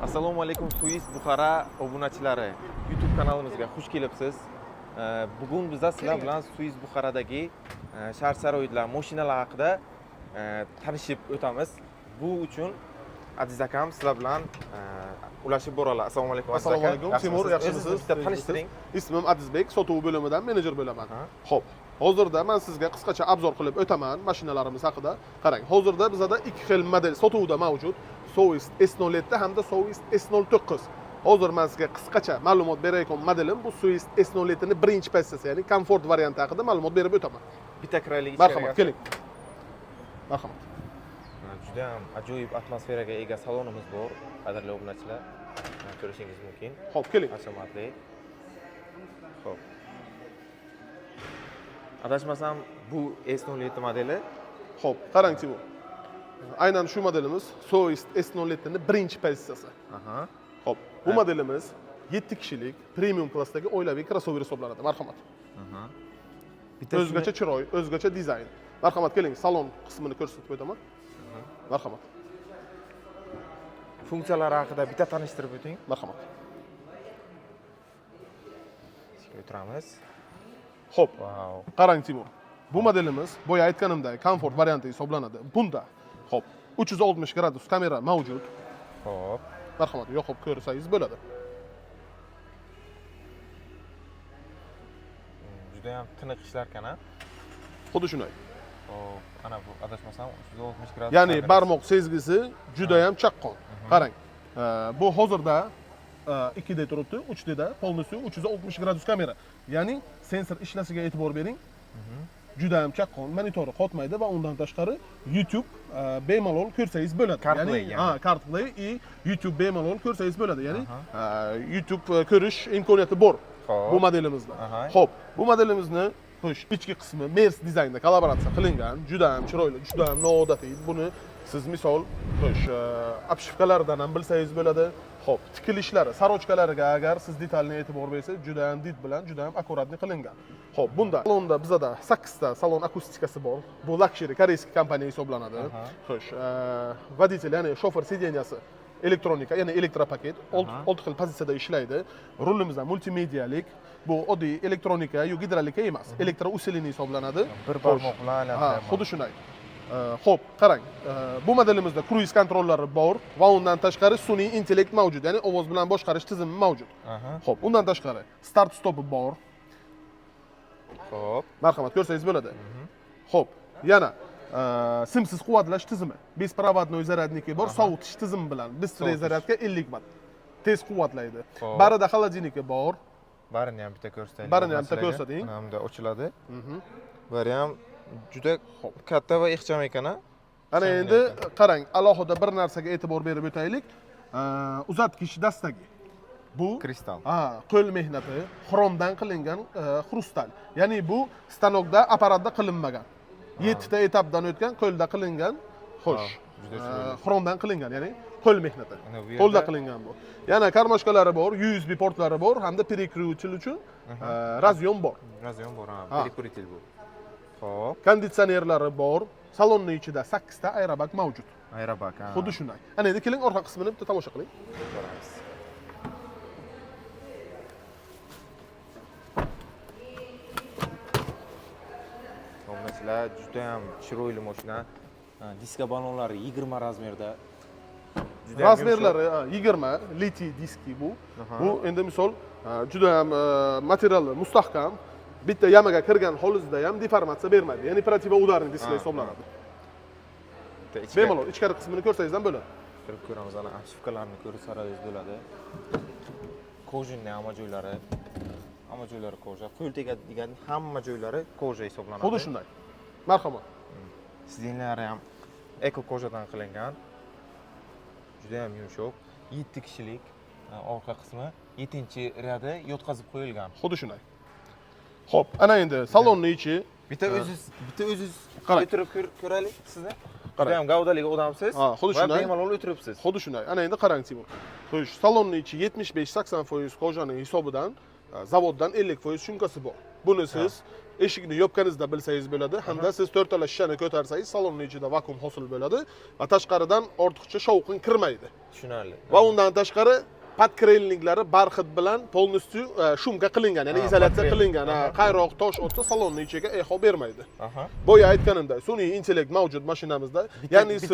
Assalomu alaykum Suis Buxara obunachilari. YouTube kanalimizga xush kelibsiz. Bugun biz sizlar bilan Suis Buxaradagi shahar-sharoitlar, mashinalar haqida tanishib o'tamiz. Bu uchun Aziz akam sizlar bilan ulashib boramiz. Assalomu alaykum. Assalomu alaykum. Timur, yaxshimisiz? Tanishtiring. Ismim Adizbek, sotuv bo'limidan menejer bo'laman. Xo'p. Hozirda men sizga qisqacha obzor qilib o'taman mashinalarimiz haqida. Qarang, hozirda bizda ikki xil model sotuvda mavjud. Soist S07 hamda Soist S09. Hozir men sizga qisqacha ma'lumot berayotgan modelim bu Soist S07 ning birinchi pozitsiyasi, ya'ni komfort varianti haqida ma'lumot berib o'taman. Bitta kiraylik. Marhamat, keling. Marhamat. Juda ham ajoyib atmosferaga ega salonimiz bor. Qadrli obunachilar, ko'rishingiz mumkin. Xo'p, keling. Hashamatli. Xo'p. Adashmasam bu S07 modeli. Xo'p, qarang Timur. Aynan shu modelimiz Soist S07 ning birinchi pozitsiyasi. Aha. Xo'p, bu modelimiz 7 kishilik premium klassdagi oilaviy crossover hisoblanadi. Marhamat. Aha. O'zgacha chiroy, o'zgacha dizayn. Marhamat, keling, salon qismini ko'rsatib o'taman. Marhamat. Funksiyalari haqida bitta tanishtirib o'ting. Marhamat. O'tiramiz. Xo'p, Wow. qarang Timur. Bu modelimiz boya aytganimdek komfort varianti hisoblanadi. Bunda xo'p, 360 gradus kamera mavjud. Xo'p. Marhamat, yoqib ko'rsangiz bo'ladi. Juda ham tiniq ishlarkan, ha? Xuddi shunday. Xo'p, ana bu adashmasam 360 gradus. Ya'ni barmoq sezgisi juda ham chaqqon. Qarang. Bu hozirda 2D turibdi, 3D da polностью 360 gradus kamera. Ya'ni sensor ishlashiga e'tibor bering. Juda ham chaqqon, monitori qotmaydi va undan tashqari YouTube bemalol ko'rsangiz bo'ladi. CarPlay, Ya'ni CarPlay и YouTube bemalol ko'rsangiz bo'ladi. Ya'ni YouTube ko'rish imkoniyati bor bu modelimizda. Xo'p, bu modelimizni xo'sh, ichki qismi Mers dizaynda kollaboratsiya qilingan, juda ham chiroyli, juda ham noodatiy. Buni siz misol xo'sh, obshivkalardan ham bilsangiz bo'ladi. Xo'p, tikilishlari, sarochkalariga agar siz detalni e'tibor bersangiz, juda ham dit bilan, juda ham akkuratni qilingan. Xo'p, bunda salonda bizda 8 ta salon akustikasi bor. Bu luxury koreyskiy kompaniya hisoblanadi. Xo'sh, водитель, ya'ni shofer sideniyasi elektronika, ya'ni elektropaket 6 xil pozitsiyada ishlaydi. Rulimizda multimedialik, bu oddiy elektronika, yo'q gidrolika emas, elektrousilining hisoblanadi. Bir barmoq bilan aylantirib. Xuddi shunday. Xo'p, qarang. Bu modelimizda kruiz kontrollari bor va undan tashqari sun'iy intellekt mavjud, ya'ni ovoz bilan boshqarish tizimi mavjud. Xo'p, undan tashqari start stopi bor. Xo'p. Marhamat, ko'rsangiz bo'ladi. Xo'p, yana simsiz quvvatlash tizimi, беспроводной zaryadniki bor, sovutish tizimi bilan быстрый zaryadka 50 watt tez quvvatlaydi. Barida холодильники bor. Barini ham bitta ko'rsataylik. Barini ham bitta ko'rsating. Mana bunda ochiladi. Bari ham juda katta va ixcham ekan, ha? Ana endi qarang, alohida bir narsaga e'tibor berib o'taylik. Uzatgich dastagi. Bu Kristal. qo'l mehnati, xromdan qilingan xrustal. Ya'ni bu stanokda, apparatda qilinmagan. 7 ta etapdan o'tgan, qo'lda qilingan, xo'sh, xromdan qilingan, ya'ni qo'l mehnati. Qo'lda qilingan bu. Yana karmoshkalari bor, USB portlari bor, hamda перекрутитель uchun razyon bor. Razyon bor, ha, перекрутитель bu. Xo'p. Konditsionerlari bor. Salonning ichida 8 ta aerobag mavjud. Aerobag, ha. Xuddi shunday. Ana endi keling orqa qismini bitta tomosha qiling. Ko'ramiz. Obunachilar, juda ham chiroyli mashina. Diska balonlari 20 razmerda. Razmerlari 20 litiy diski bu. Bu endi misol juda ham materiali mustahkam. Bitta yamaga kirgan holizda ham deformatsiya bermaydi. Ya'ni protivodarniy displey hisoblanadi. Bemalol ichkari qismini ko'rsangiz ham bo'ladi. Kirib ko'ramiz, ana obshivkalarni ko'rsangiz bo'ladi. Kojinning hamma joylari koja, qo'l tegadigan hamma joylari koja hisoblanadi. Xuddi shunday. Marhamat. Sidenlari ham eko kojadan qilingan. Juda ham yumshoq. 7 kishilik orqa qismi 7-ryada yotqazib qo'yilgan. Xuddi shunday. Xo'p, ana endi salonning ichi bitta o'zingiz o'tirib ko'raylik sizni. Juda ham gavdali odamsiz. Xuddi shunday. Va bemalol o'tiribsiz. Xuddi shunday. Ana endi qarang Timur. Xo'sh, salonning ichi 75-80% kojaning hisobidan zavoddan 50% shumkasi bor. Buni siz eshikni yopganingizda bilsangiz bo'ladi, hamda siz to'rtala shishani ko'tarsangiz, salonning ichida vakuum hosil bo'ladi va tashqaridan ortiqcha shovqin kirmaydi. Tushunarli. Va undan tashqari podkrelniklari barxit bilan polностью shumka qilingan, ya'ni izolyatsiya qilingan. Qayroq tosh o'tsa salonning ichiga eho bermaydi. Boya aytganimdek, sun'iy intellekt mavjud mashinamizda. Ya'ni siz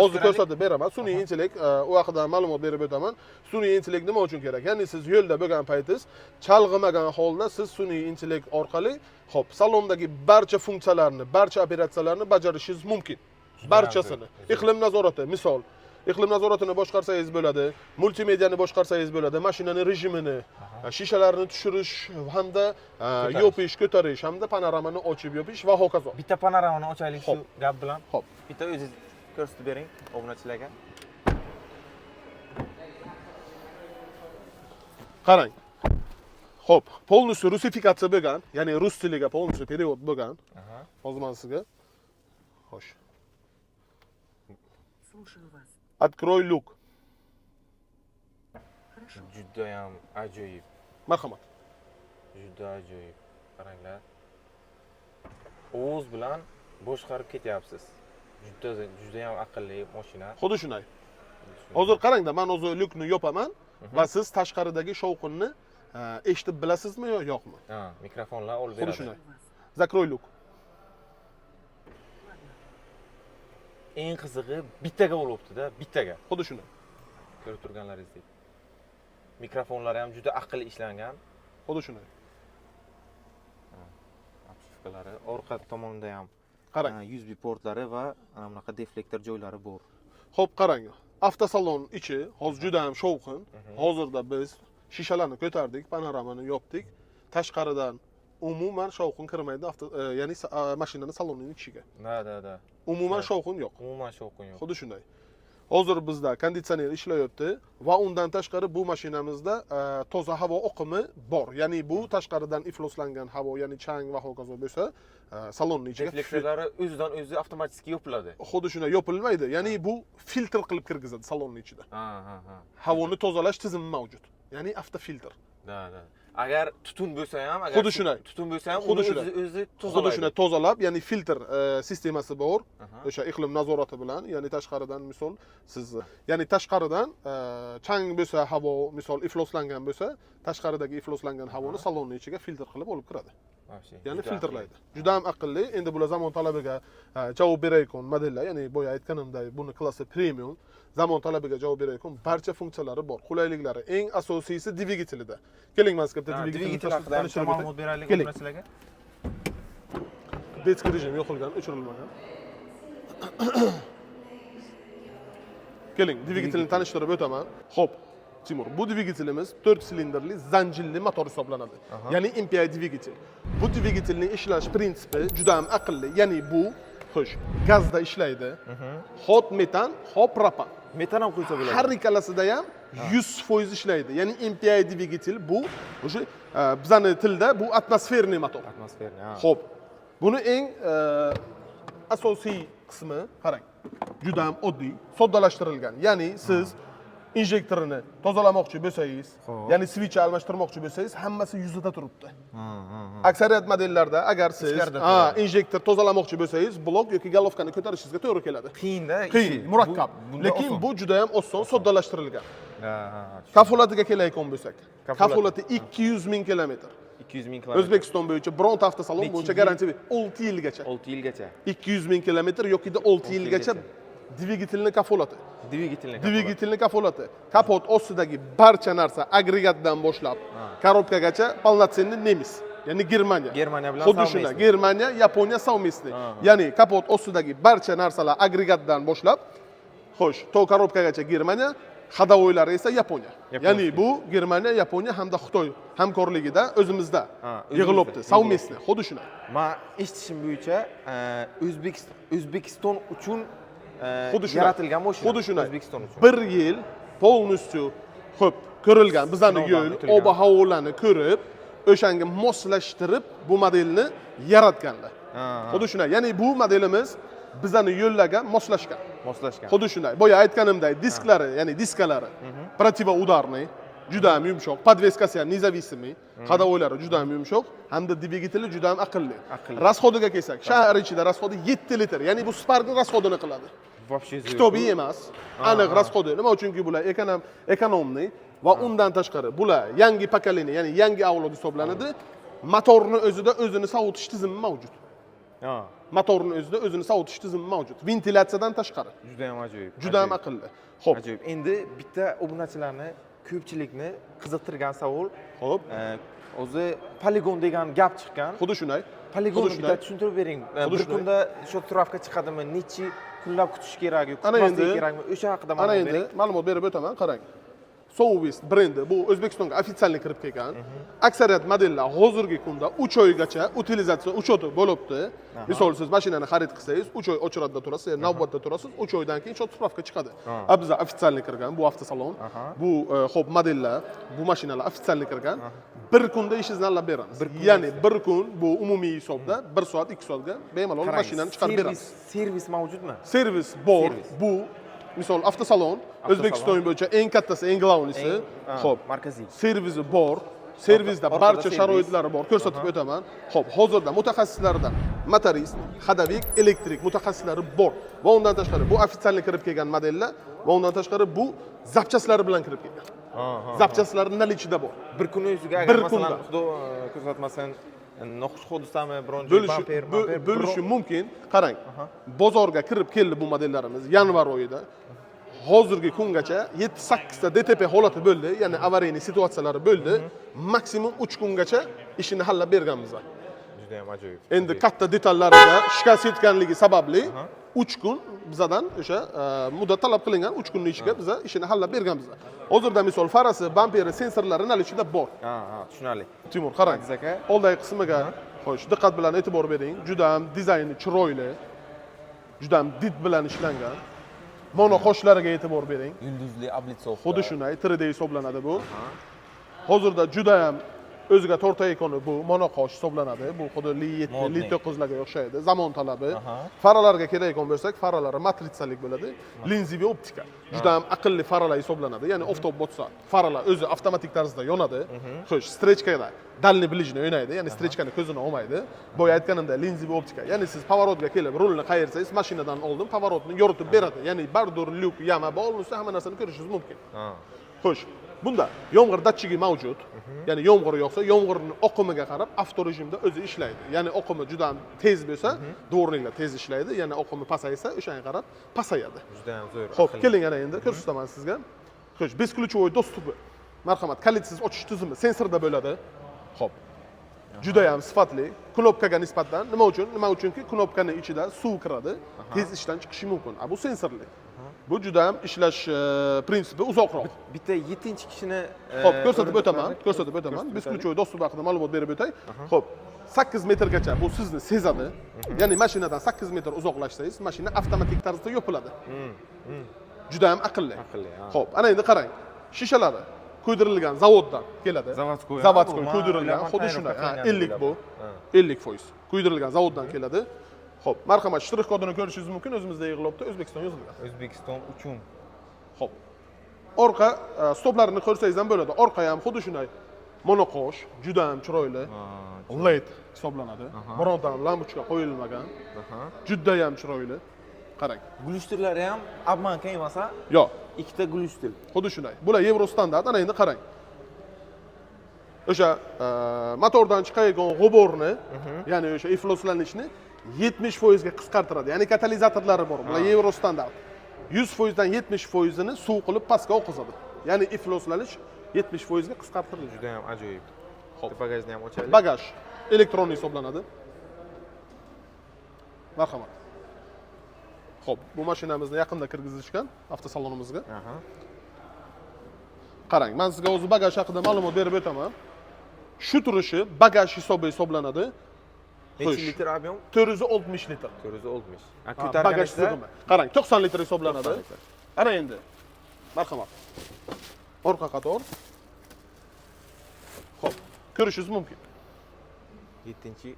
hozir ko'rsatib beraman. Sun'iy intellekt u haqida ma'lumot berib o'taman. Sun'iy intellekt nima uchun kerak? Ya'ni siz yo'lda bo'lgan paytingiz chalg'imagan holda siz sun'iy intellekt orqali salondagi barcha funksiyalarni, barcha operatsiyalarni bajarishingiz mumkin. Barchasini. Iqlim nazorati, misol iqlim nazoratini boshqarsangiz bo'ladi, multimediani boshqarsangiz bo'ladi, mashinani rejimini, shishalarni tushirish hamda yopish, ko'tarish hamda panoramani ochib yopish va hokazo. Bitta panoramani ochaylik shu gap bilan. Xo'p. Bitta o'zingiz ko'rsatib bering obunachilarga. Qarang. Xo'p, полностью rusifikatsiya bo'lgan, ya'ni rus tiliga полностью перевод bo'lgan. Hozir men sizga. Xo'sh. Слушаю вас. Открой люк. Juda ham ajoyib. Marhamat. Juda ajoyib. Qaranglar. O'z bilan boshqarib ketyapsiz. Juda ham aqlli mashina. Xuddi shunday. Hozir qarangda, men o'zi lyukni yopaman va siz tashqaridagi shovqinni eshitib bilasizmi yo yo'qmi? Mikrofonlar olib Xuddi beradi. shunday. Zakroy lyuk. Eng qizig'i bittaga bo'libdi-da, bittaga. Xuddi shunday. Ko'rib turganlaringizdek. Mikrofonlari ham juda aqlli ishlangan. Xuddi shunday. Obshifkalari, orqa tomonda ham Qarang. USB portlari va ana bunaqa deflektor joylari bor. Xo'p, qarang. Avtosalon ichi hozir juda ham shovqin. Hozirda biz shishalarni ko'tardik, panoramani yopdik. Tashqaridan umuman shovqin kirmaydi, ya'ni mashinaning salonining ichiga. Da. Umuman shovqin yo'q. Umuman shovqin yo'q. Xuddi shunday. Hozir bizda konditsioner ishlayapti va undan tashqari bu mashinamizda toza havo oqimi bor. Ya'ni bu tashqaridan ifloslangan havo, ya'ni chang va hokazo bo'lsa, salonning ichiga deflektorlari o'zidan o'zi avtomatik yopiladi. Xuddi shunday yopilmaydi. Ya'ni bu filtr qilib kirgizadi salonning ichida. Havoni tozalash tizimi mavjud. Ya'ni avtofiltr. Da. Agar tutun bo'lsa ham, xuddi shunday. Tutun bo'lsa ham Xuddi o'zi tozalaydi. Xuddi shunday tozalab, ya'ni filtr sistemasi bor. O'sha iqlim nazorati bilan, ya'ni tashqaridan misol siz, ya'ni tashqaridan chang bo'lsa havo, misol ifloslangan bo'lsa, tashqaridagi ifloslangan havoni salonning ichiga filtr qilib olib kiradi. Ya'ni filtrlaydi. Juda ham aqlli. Endi bular zamon talabiga javob berayotgan modellar, ya'ni boya aytganimdek, buni klassi premium, zamon talabiga javob berayotgan barcha funksiyalari bor. Qulayliklari eng asosiysi dvigatelida. Keling, men sizga dvigatel haqida ma'lumot beraylik obunachilarga. Betski rejim yo'qolgan, o'chirilmagan. Keling, dvigatelni tanishtirib o'taman. Xo'p, Timur, bu dvigatelimiz 4 silindrli zanjirli motor hisoblanadi. Ya'ni MPI dvigatel. Bu dvigatelning ishlash prinsipi juda ham aqlli. Ya'ni bu xo'sh, gazda ishlaydi. Hot metan, hot propan. Metan ham qo'ysa bo'ladi. Har ikkalasida ham 100% ishlaydi. Ya'ni MPI dvigatel bu o'sha bizani tilda bu atmosferniy motor. Atmosferniy. Xo'p. Buni eng asosiy qismi qarang. Juda ham oddiy, soddalashtirilgan. Ya'ni siz injektorini tozalamoqchi bo'lsangiz, ya'ni switch almashtirmoqchi bo'lsangiz, hammasi yuzida turibdi. Aksariyat modellarda agar siz injektor tozalamoqchi bo'lsangiz, blok yoki galovkani ko'tarishingizga to'g'ri keladi. Qiyin-da, qiyin, murakkab. Lekin bu juda ham oson, soddalashtirilgan. Kafolatiga kelayotgan bo'lsak, kafolati 200 ming kilometr. 200 ming kilometr. O'zbekiston bo'yicha bironta avtosalon bo'yicha garantiya 6 yilgacha. 6 yilgacha. 200 ming kilometr yoki 6 yilgacha dvigatelning kafolati. Dvigatelning kafolati. Kapot ostidagi barcha narsa agregatdan boshlab korobkagacha полноценный nemis. Ya'ni Germaniya bilan xuddi shunday. Germaniya, Yaponiya совместный. Ya'ni kapot ostidagi barcha narsalar agregatdan boshlab, xo'sh, to korobkagacha Germaniya, xadovoylari esa Yaponiya. Ya'ni bu Germaniya, Yaponiya hamda Xitoy hamkorligida o'zimizda yig'ilibdi. Совместный. Xuddi shunday. Men eshitishim bo'yicha O'zbekiston uchun yaratilgan mashina. Xuddi shunday. O'zbekiston uchun. 1 yil полностью xo'p ko'rilgan bizani yo'l, ob-havolarni ko'rib, o'shanga moslashtirib bu modelni yaratganlar. Xuddi shunday. Ya'ni bu modelimiz bizani yo'llarga moslashgan. Xuddi shunday. Boya aytganimdek, disklari, ya'ni diskalari protivoudarniy, juda ham yumshoq. Podveskasi ham nizavissimi, qadavoylari juda ham yumshoq, hamda dvigateli juda ham aqlli. Rasxodiga kelsak, shahar ichida rasxodi 7 litr, ya'ni bu Spark'ning rasxodini qiladi. Вообще Kitobiy emas, aniq rasxodi. Nima uchunki bular ekonomni va undan tashqari bular yangi pokoleniya, ya'ni yangi avlod hisoblanadi. Motorni o'zida o'zini sovutish tizimi mavjud. Ha. Motorni o'zida o'zini sovutish tizimi mavjud. Ventilyatsiyadan tashqari. Juda ham ajoyib. Juda ham aqlli. Xo'p. Ajoyib. Endi bitta obunachilarni ko'pchilikni qiziqtirgan savol, Xo'p. o'zi poligon degan gap chiqqan. Xuddi shunday. Poligonni bitta tushuntirib bering. Bir kunda shu turavka chiqadimi, necha kunlab kutish kerak yoki Ana kutmaslik endi- kerakmi? O'sha haqida Ana ma'lumot endi bering. ma'lumot berib o'taman, qarang. Soulwest brendi bu O'zbekistonga ofitsialniy kirib kelgan. Aksariyat modellar hozirgi kunda 3 oygacha utilizatsiya uchoti bo'libdi. Misol siz mashinani xarid qilsangiz, 3 oy o'chiradda turasiz, ya'ni navbatda turasiz, 3 oydan keyin shot spravka chiqadi. Bizda ofitsialniy kirgan bu avtosalon. Bu xo'p modellar, bu mashinalar ofitsialniy kirgan. Bir kunda ishingizni alab beramiz. Ya'ni bir kun bu umumiy hisobda 1 soat, 2 soatga bemalol mashinani chiqarib beramiz. Servis mavjudmi? Servis bor. Bu misol avtosalon O'zbekiston bo'yicha eng kattasi, eng glavnisi. Xo'p, markaziy. servisi bor. Servisda Orqada barcha servis. sharoitlari bor. Ko'rsatib o'taman. Xo'p, hozirda mutaxassislardan motorist, hadavik, elektrik mutaxassislari bor. Va undan tashqari bu ofitsialniy kirib kelgan modellar va undan tashqari bu zapchaslari bilan kirib kelgan. Zapchaslari nalichida bor. Bir kun o'ziga Bir agar masalan kunda. xudo ko'rsatmasin noxush hodisami, biron joy Bo'lishi bo'lishi mumkin. Qarang. Bozorga kirib keldi bu modellarimiz yanvar oyida. Hozirgi kungacha 7-8 ta DTP holati bo'ldi, ya'ni avariyniy situatsiyalari bo'ldi. Maksimum 3 kungacha ishini hallab berganmiz. juda ham ajoyib. Endi katta detallarida shikast yetganligi sababli 3 kun bizadan o'sha muddat talab qilingan 3 kunning ichiga biz ishini hallab berganmiz. Hozirda misol farasi, bamperi, sensorlari nalichida bor. Ha, tushunarli. Timur, qarang. Aziz aka. Oldagi qismiga xo'sh, diqqat bilan e'tibor bering. Juda ham dizayni chiroyli. Juda ham did bilan ishlangan. Mono qoshlariga e'tibor bering. Yulduzli oblitsov. Xuddi shunday 3D hisoblanadi bu. Hozirda juda ham o'ziga to'rtta ekoni bu mono qosh hisoblanadi. Bu xuddi Li7, Li9 larga o'xshaydi. Zamon talabi. Faralarga keladigan bo'lsak, faralari matritsalik bo'ladi. Linziviy optika. Juda ham aqlli faralar hisoblanadi. Ya'ni oftob botsa, faralar o'zi avtomatik tarzda yonadi. Xo'sh, strechkada dalni bilishni o'ynaydi, ya'ni strechkani ko'zini olmaydi. Boya aytganimda linziviy optika. Ya'ni siz pavorotga kelib rulni qayirsangiz, mashinadan oldin pavorotni yoritib beradi. Ya'ni bardur, lyuk, yama bo'lsa hamma narsani ko'rishingiz mumkin. Xo'sh, bunda yomg'ir datchigi mavjud. Ya'ni yomg'ir yog'sa, yomg'irning oqimiga qarab avto rejimda o'zi ishlaydi. Ya'ni oqimi juda ham tez bo'lsa, dvorniklar tez ishlaydi, ya'ni oqimi pasaysa, o'shanga qarab pasayadi. Juda ham zo'r. Xo'p, keling ana endi ko'rsataman sizga. Xo'sh, besключевой dostupi. Marhamat, kalitsiz ochish tizimi sensorda bo'ladi. Xo'p. Juda ham sifatli. Knopkaga nisbatan nima uchun? Nima uchunki knopkaning ichida suv kiradi, tez ishdan chiqishi mumkin. Bu sensorli. Bu juda ham ishlash prinsipi uzoqroq. Bitta 7-kishini Xo'p, ko'rsatib o'taman. Besключевой dostup haqida ma'lumot berib o'tay. Xo'p, 8 metrgacha bu sizni sezadi. Ya'ni mashinadan 8 metr uzoqlashsangiz, mashina avtomatik tarzda yopiladi. Juda ham aqlli. Xo'p, ana endi qarang. Shishalari kuydirilgan zavoddan keladi. Zavodskoy kuydirilgan, xuddi shunday. 50 bu. 50%. Kuydirilgan zavoddan keladi. Xo'p, marhamat, shtrix kodini ko'rishingiz mumkin. O'zimizda yig'ilibdi, O'zbekiston yozilgan. O'zbekiston uchun. Xo'p. Orqa stoplarini ko'rsangiz ham bo'ladi. Orqa ham xuddi shunday. Monoqosh, juda ham chiroyli. LED hisoblanadi. Bironta lampochka qo'yilmagan. Juda ham chiroyli. Qarang. Glyusterlari ham obmanka emasa, Yo'q, ikkita glyuster. xuddi shunday. Bular Yevro standart. Ana endi qarang. O'sha motordan chiqayotgan g'uborni, ya'ni o'sha ifloslanishni 70% ga qisqartiradi. Ya'ni katalizatorlari bor. Bular Yevro standart. 100% dan 70% ni suv qilib pastga oqizadi. Ya'ni ifloslanish 70% ga qisqartiriladi. Juda ham ajoyib. Xo'p, bagajni ham ochaylik. Bagaj elektron hisoblanadi. Marhamat. Xo'p, bu mashinamizni yaqinda kirgizishgan avtosalonimizga. Qarang, men sizga o'zi bagaj haqida ma'lumot berib o'taman. Shu turishi bagaj hisobi hisoblanadi. Necha litr ob'yom? 460 litr. 460. Bagaj sig'imi. Qarang, 90 litr hisoblanadi. Ana endi. Marhamat. Orqa qator. Xo'p, ko'rishingiz mumkin. 7-chi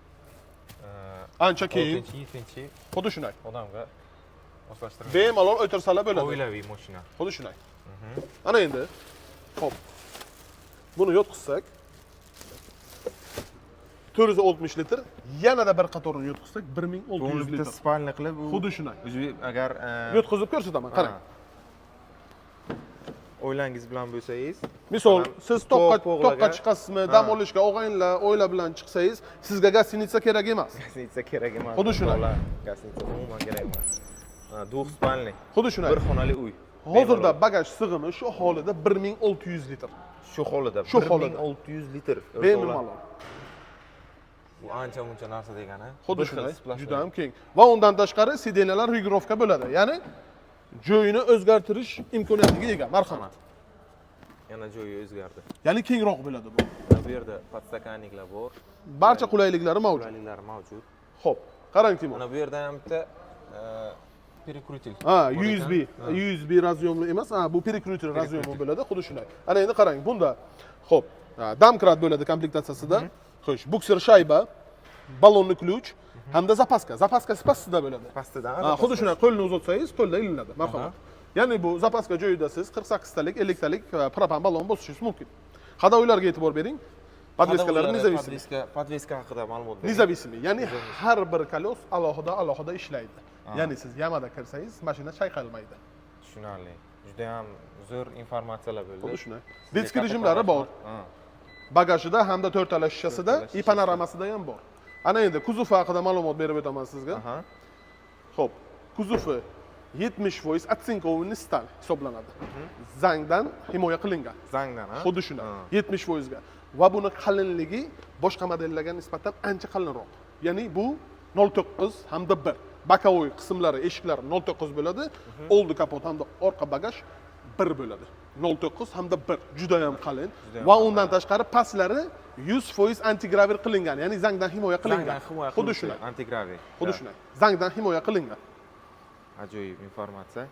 Ancha keyin 7-chi xuddi shunday. odamga moslashtirib. Bemalol o'tirsalar bo'ladi. Oilaviy mashina. Xuddi shunday. Ana endi. Xo'p. Buni yotqizsak 460 litr, yanada bir qatorini yotqizsak 1600 litr. spalni qilib, Xuddi shunday. agar Yotqizib ko'rsataman, qarang. o'ylangiz bilan bo'lsangiz, Misol, siz toqqa pog'laga- chiqasizmi, dam olishga og'aynilar, oila bilan chiqsangiz, sizga gostinitsa kerak emas. gostinitsa kerak emas. Xuddi shunday. Gostinitsa umuman kerak emas. Двухспальный. Xuddi shunday. Bir xonali uy. Hozirda bagaj sig'imi shu holida 1600 litr. Shu holida Shu holida. 1600 litr. Bemalol. Bu ancha muncha narsa degani. Xuddi Bir xil shunday, splashli. juda ham keng. Va undan tashqari sidenyalar regulovka bo'ladi. Ya'ni joyini o'zgartirish imkoniyatiga ega. Marhamat. Yana joyi o'zgardi. Ya'ni kengroq bo'ladi bu. Bu yerda podstakanniklar bor. Barcha qulayliklari mavjud. Qulayliklar mavjud. Xo'p, qarang Timur. Mana bu yerda ham bitta перекрутитель. Ha, USB razyomli emas, ha, bu перекрутитель razyomi bo'ladi, xuddi shunday. Ana endi qarang, bunda xo'p, damkrat bo'ladi komplektatsiyasida. Xo'sh, bukser shayba, ballonli ключ hamda zapaska. Zapaskasi pastida bo'ladi. Pastida. Ha, xuddi shunday qo'lni uzatsangiz, qo'lda ilinadi. Marhamat. Ya'ni bu zapaska joyida siz 48 talik, 50 talik propan ballon bosishingiz mumkin. Hadoylarga e'tibor bering. Podveskalar nezavisli. Podveska haqida ma'lumot bering. Nezavisli, ya'ni har bir kolos alohida ishlaydi. Ya'ni siz yamada kirsangiz, mashina chayqalmaydi. Tushunarli. Juda ham zo'r informatsiyalar bo'ldi. Xuddi shunday. Disk rejimlari bor. Bagajida hamda 4 tala shishasida, i panoramasida ham bor. Ana endi kuzov haqida ma'lumot berib o'taman sizga. Xo'p, kuzovi 70% atsinkovni stal hisoblanadi. Zangdan himoya qilingan. Zangdan, ha? Xuddi shunday. 70% ga. Va buni qalinligi boshqa modellarga nisbatan ancha qalinroq. Ya'ni bu 0.9 hamda 1. Bokovoy qismlari, eshiklari 0.9 bo'ladi. Oldi kapot hamda orqa bagaj 1 bo'ladi. 0.9 hamda 1. Juda ham qalin. Va undan tashqari pastlari 100% antigraver qilingan, ya'ni zangdan himoya qilingan. Xuddi shunday. Antigraver. Xuddi shunday. Zangdan himoya qilingan. Ajoyib informatsiya.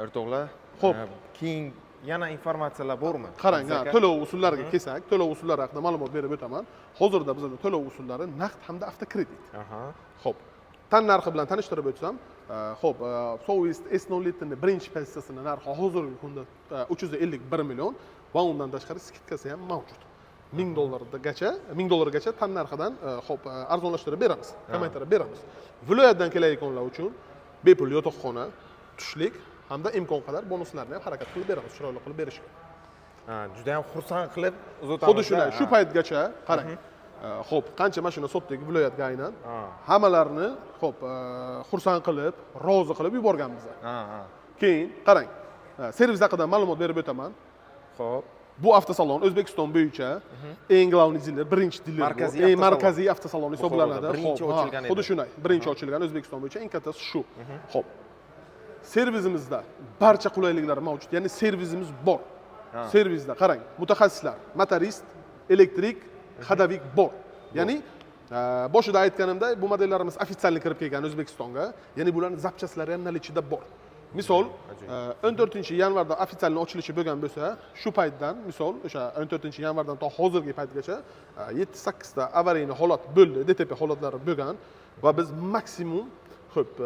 O'rtoqlar, Xo'p. keyin yana informatsiyalar bormi? Qarang, to'lov usullariga kelsak, to'lov usullari haqida ma'lumot berib o'taman. Hozirda bizda to'lov usullari naqd hamda avtokredit. Xo'p. Tan narxi bilan tanishtirib o'tsam, xo'p, Sovist S07 ning birinchi pozitsiyasini narxi hozirgi kunda 351 million va undan tashqari skidkasi ham mavjud. $1000gacha tan narxidan xo'p, arzonlashtirib beramiz, kamaytirib beramiz. Viloyatdan kelayotganlar uchun bepul yotoqxona, tushlik hamda imkon qadar bonuslarni ham harakat qilib beramiz, chiroyli qilib berishga. Juda ham xursand qilib uzatamiz. Xuddi shunday, shu paytgacha qarang. Xo'p, qancha mashina sotdik viloyatga aynan. Hammalarni xo'p, xursand qilib, rozi qilib yuborganmiz. Keyin qarang. Servis haqida ma'lumot berib o'taman. Xo'p. Bu avtosalon O'zbekiston bo'yicha eng glavniy diler, birinchi diler, eng markaziy avtosalon hisoblanadi. Birinchi ochilgan edi. Xuddi shunday, birinchi ochilgan O'zbekiston bo'yicha eng kattasi shu. Xo'p. Servisimizda barcha qulayliklar mavjud, ya'ni servisimiz bor. Servisda qarang, mutaxassislar, motorist, elektrik, hadavik bor. Ya'ni boshida aytganimdek, bu modellarimiz ofitsialni kirib kelgan O'zbekistonga, ya'ni bularning zapchaslari ham nalichida bor. Misol, 14-yanvarda ofitsialni ochilishi bo'lgan bo'lsa, shu paytdan, misol, o'sha 14-yanvardan to hozirgi paytgacha 7-8 ta avariyli holat bo'ldi, DTP holatlari bo'lgan va biz maksimum xo'p,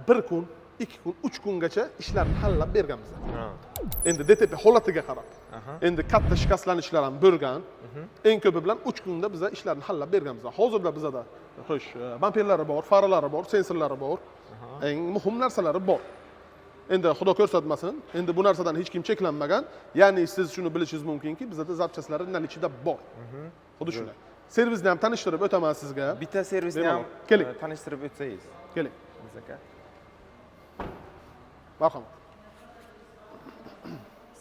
1 kun, 2 kun, 3 kungacha ishlarni hallab berganmiz. Endi DTP holatiga qarab. Endi katta shikastlanishlar ham bo'lgan. Eng ko'pi bilan 3 kunda biz ishlarni hallab berganmiz. Hozirda bizda xo'sh, bamperlari bor, faralari bor, sensorlari bor. Eng muhim narsalari bor. Endi xudo ko'rsatmasin, endi bu narsadan hech kim cheklanmagan. Ya'ni siz shuni bilishingiz mumkinki, bizda zapchaslari ichida bor. Xuddi shunday. Servisni ham tanishtirib o'taman sizga. Bitta servisni ham tanishtirib o'tsangiz. Keling. Bizga. Marhamat.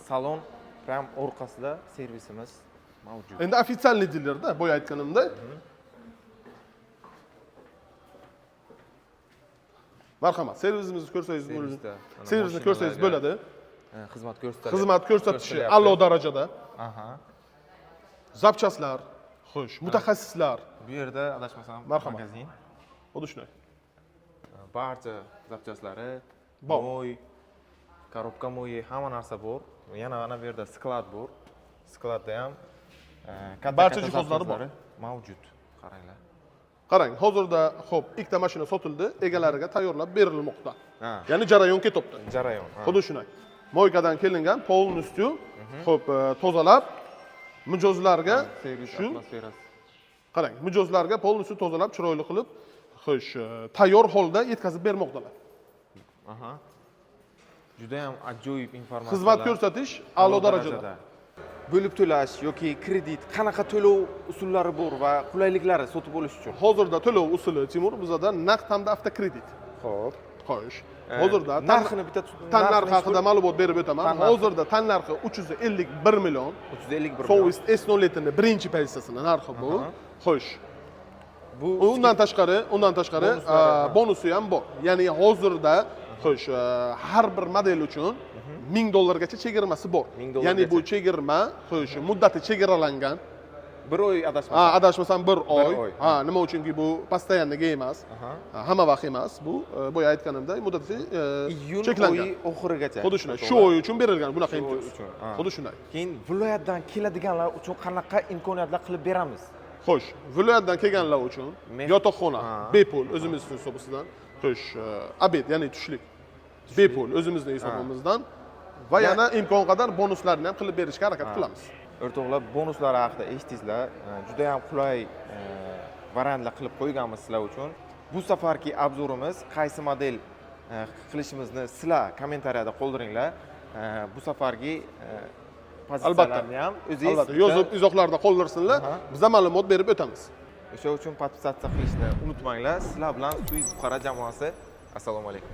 Salon ram orqasida servisimiz mavjud. Endi ofitsialniy dilerda, boya aytganimdek. Marhamat, servisimizni ko'rsangiz bo'ladi. Servisni ko'rsangiz bo'ladi. Xizmat ko'rsatadi. Xizmat ko'rsatishi a'lo darajada. Zapchaslar, xo'sh, mutaxassislar. Bu yerda adashmasam, magazin. Xuddi shunday. Barcha zapchaslari, moy, korobka moyi, hamma narsa bor. Yana ana bu yerda sklad bor. Skladda ham barcha jihozlari bor. Mavjud. Qaranglar. Qarang, hozirda xo'p, ikkita mashina sotildi, egalariga tayyorlab berilmoqda. Ya'ni jarayon ketibdi. Jarayon. Xuddi shunday. Moykadan kelingan polnistyu, xo'p, tozalab, mijozlarga servis shu atmosferasi. qarang, mijozlarga polностью tozalab, chiroyli qilib, xo'sh, tayyor holda yetkazib bermoqdalar. Aha. Juda ham ajoyib informatsiya. Xizmat ko'rsatish a'lo darajada. Bo'lib to'lash yoki kredit qanaqa to'lov usullari bor va qulayliklari sotib olish uchun? Hozirda to'lov usuli Timur bizda naqd hamda avtokredit. Xo'p. Xo'sh. Hozirda narxini bitta tan narxi haqida ma'lumot berib o'taman. Hozirda tan narxi 351 million. 351 million. Sovist S07 ning birinchi pozitsiyasini narxi bu. Xo'sh. Bu Undan tashqari bonusi ham bor. Ya'ni hozirda xo'sh, har bir model uchun $1000 chegirmasi bor. Ya'ni bu chegirma, xo'sh, muddati chegaralangan. 1 oy adashmasam. Adashmasam 1 oy. oy. Nima uchunki bu постоянныйga emas. Hamma vaqt emas. Bu boya aytganimdek muddati cheklangan. Iyun oyi oxirigacha. Xuddi shunday. Shu oy uchun berilgan bunaqa imtiyoz. Xuddi shunday. Keyin viloyatdan keladiganlar uchun qanaqa imkoniyatlar qilib beramiz? Xo'sh, viloyatdan kelganlar uchun yotoqxona bepul o'zimizning hisobimizdan, xo'sh, obed, ya'ni tushlik bepul o'zimizning hisobimizdan va yana imkon qadar bonuslarni ham qilib berishga harakat qilamiz. O'rtoqlar, bonuslar haqida eshitdingizlar. Juda ham qulay variantlar qilib qo'yganmiz sizlar uchun. Bu safargi obzorimiz qaysi model qilishimizni sizlar kommentariyada qoldiringlar. Bu safargi pozitsiyalarni ham o'zingiz albatta yozib izohlarda qoldirsinlar. Biz ma'lumot berib o'tamiz. O'sha uchun podpisatsiya qilishni unutmanglar. Sizlar bilan Suiz Buxara jamoasi. Assalomu alaykum.